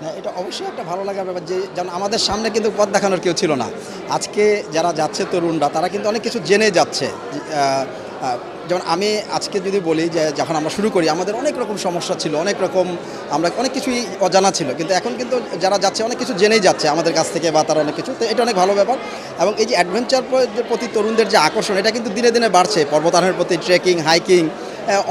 হ্যাঁ, এটা অবশ্যই একটা ভালো লাগার ব্যাপার যে যেন আমাদের সামনে কিন্তু পথ দেখানোর কেউ ছিল না। আজকে যারা যাচ্ছে তরুণরা তারা কিন্তু অনেক কিছু জেনে যাচ্ছে। যেমন আমি আজকে যদি বলি যে যখন আমরা শুরু করি আমাদের অনেক রকম সমস্যা ছিল, অনেক রকম আমরা অনেক কিছুই অজানা ছিল। কিন্তু এখন কিন্তু যারা যাচ্ছে অনেক কিছু জেনেই যাচ্ছে আমাদের কাছ থেকে বা তারা অনেক কিছু। তো এটা অনেক ভালো ব্যাপার এবং এই যে অ্যাডভেঞ্চার প্রতি তরুণদের যে আকর্ষণ এটা কিন্তু দিনে দিনে বাড়ছে। পর্বতারোহণের প্রতি ট্রেকিং, হাইকিং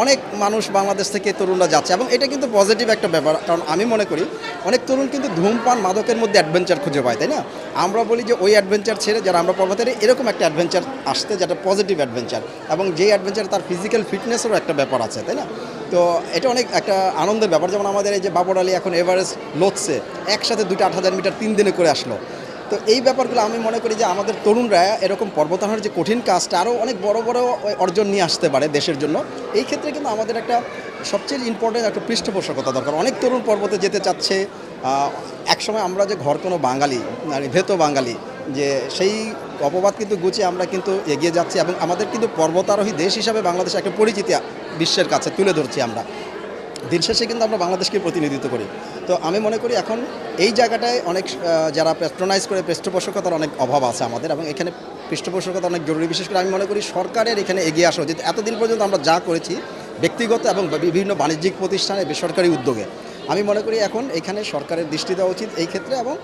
অনেক মানুষ বাংলাদেশ থেকে তরুণরা যাচ্ছে এবং এটা কিন্তু পজিটিভ একটা ব্যাপার। কারণ আমি মনে করি অনেক তরুণ কিন্তু ধূমপান মাদকের মধ্যে অ্যাডভেঞ্চার খুঁজে পায়, তাই না? আমরা বলি যে ওই অ্যাডভেঞ্চার ছেড়ে যারা আমরা পর্বতের এরকম একটা অ্যাডভেঞ্চার আসতে যেটা পজিটিভ অ্যাডভেঞ্চার এবং যেই অ্যাডভেঞ্চার তার ফিজিক্যাল ফিটনেসেরও একটা ব্যাপার আছে, তাই না? তো এটা অনেক একটা আনন্দের ব্যাপার। যেমন আমাদের এই যে বাবর আলী এখন এভারেস্ট লড়ছে, একসাথে 2-8,000 মিটার 3 দিনে করে আসলো। তো এই ব্যাপারগুলো আমি মনে করি যে আমাদের তরুণরা এরকম পর্বতারোহণের যে কঠিন কাজটা আরও অনেক বড় বড় অর্জন নিয়ে আসতে পারে দেশের জন্য। এই ক্ষেত্রে কিন্তু আমাদের একটা সবচেয়ে ইম্পর্টেন্ট একটা পৃষ্ঠপোষকতা দরকার। অনেক তরুণ পর্বতে যেতে চাচ্ছে। একসময় আমরা যে ঘর কোনো বাঙালি মানে ভেতো বাঙালি যে সেই অপবাদ কিন্তু গুছিয়ে আমরা কিন্তু এগিয়ে যাচ্ছি এবং আমাদের কিন্তু পর্বতারোহী দেশ হিসাবে বাংলাদেশে একটা পরিচিতি বিশ্বের কাছে তুলে ধরছি আমরা। দিন শেষে কিন্তু আমরা বাংলাদেশকে প্রতিনিধিত্ব করি। তো আমি মনে করি এখন এই জায়গাটায় অনেক যারা প্যাট্রোনাইজ করে পৃষ্ঠপোষকতার অনেক অভাব আছে আমাদের এবং এখানে পৃষ্ঠপোষকতা অনেক জরুরি। বিশেষ করে আমি মনে করি সরকারের এখানে এগিয়ে আসা উচিত। এতদিন পর্যন্ত আমরা যা করেছি ব্যক্তিগত এবং বিভিন্ন বাণিজ্যিক প্রতিষ্ঠানে বেসরকারি উদ্যোগে, আমি মনে করি এখন এখানে সরকারের দৃষ্টি দেওয়া উচিত এই ক্ষেত্রে এবং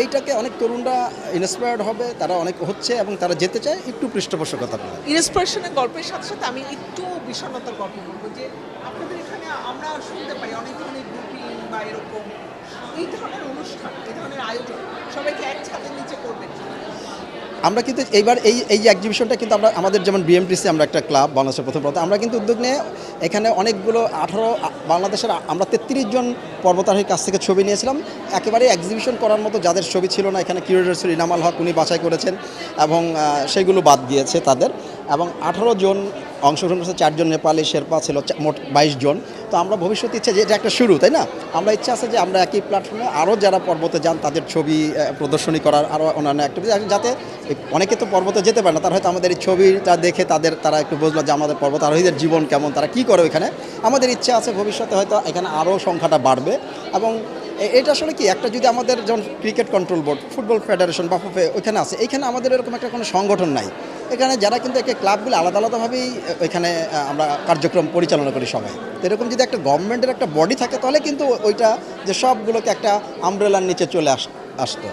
এইটাকে অনেক তরুণরা ইন্সপায়ার্ড হবে, তারা অনেক হচ্ছে এবং তারা যেতে চায় একটু পৃষ্ঠপোষকতা। ইন্সপিরেশনের গল্পের সাথে সাথে আমি একটু বিষণ্ণতার গল্প বলবো যে আপনাদের এখানে আমরা শুনতে পাই অনেক ধরনের গ্রুপিং বা এরকম এই ধরনের অনুষ্ঠান, এই ধরনের আয়োজন সবাইকে এক ছাদের নিচে করবেন। আমরা কিন্তু এইবার এই যে এক্সিবিশনটা কিন্তু আমরা আমাদের যেমন বিএমটিসি আমরা একটা ক্লাব বাংলাদেশের প্রথম আমরা কিন্তু উদ্যোগ নিয়ে এখানে অনেকগুলো 18 বাংলাদেশের আমরা 33 জন পর্বতারোহীর কাছ থেকে ছবি নিয়েছিলাম। একেবারে এক্সিবিশন করার মতো যাদের ছবি ছিল না, এখানে কিউরেটর ছিল ইনামাল হক, উনি বাছাই করেছেন এবং সেগুলো বাদ গিয়েছে তাদের এবং 18 জন অংশগ্রহণ করেছে। 4 জন নেপালি শেরপা ছিল, মোট 22 জন। তো আমরা ভবিষ্যতে ইচ্ছা যে এটা একটা শুরু, তাই না? আমরা ইচ্ছা আছে যে আমরা একই প্ল্যাটফর্মে আরও যারা পর্বতে যান তাদের ছবি প্রদর্শনী করার আরও অন্যান্য অ্যাক্টিভিটি, যাতে অনেকে তো পর্বতে যেতে পারে না, তারা হয়তো আমাদের এই ছবিটা দেখে তারা একটু বুঝলো যে আমাদের পর্বতারোহীদের জীবন কেমন, তারা কী করে ওইখানে। আমাদের ইচ্ছা আছে ভবিষ্যতে হয়তো এখানে আরও সংখ্যাটা বাড়বে এবং এটা আসলে কি একটা যদি আমাদের যেমন cricket control board, football federation বা ওইখানে আছে, এইখানে আমাদের এরকম একটা কোনো সংগঠন নাই। এখানে যারা কিন্তু একটা ক্লাবগুলো আলাদা আলাদাভাবেই ওইখানে আমরা কার্যক্রম পরিচালনা করি সবাই। তো এরকম যদি একটা গভর্নমেন্টের একটা বডি থাকে তাহলে কিন্তু ওইটা যে সবগুলোকে একটা আমব্রেলার নিচে চলে আসতো।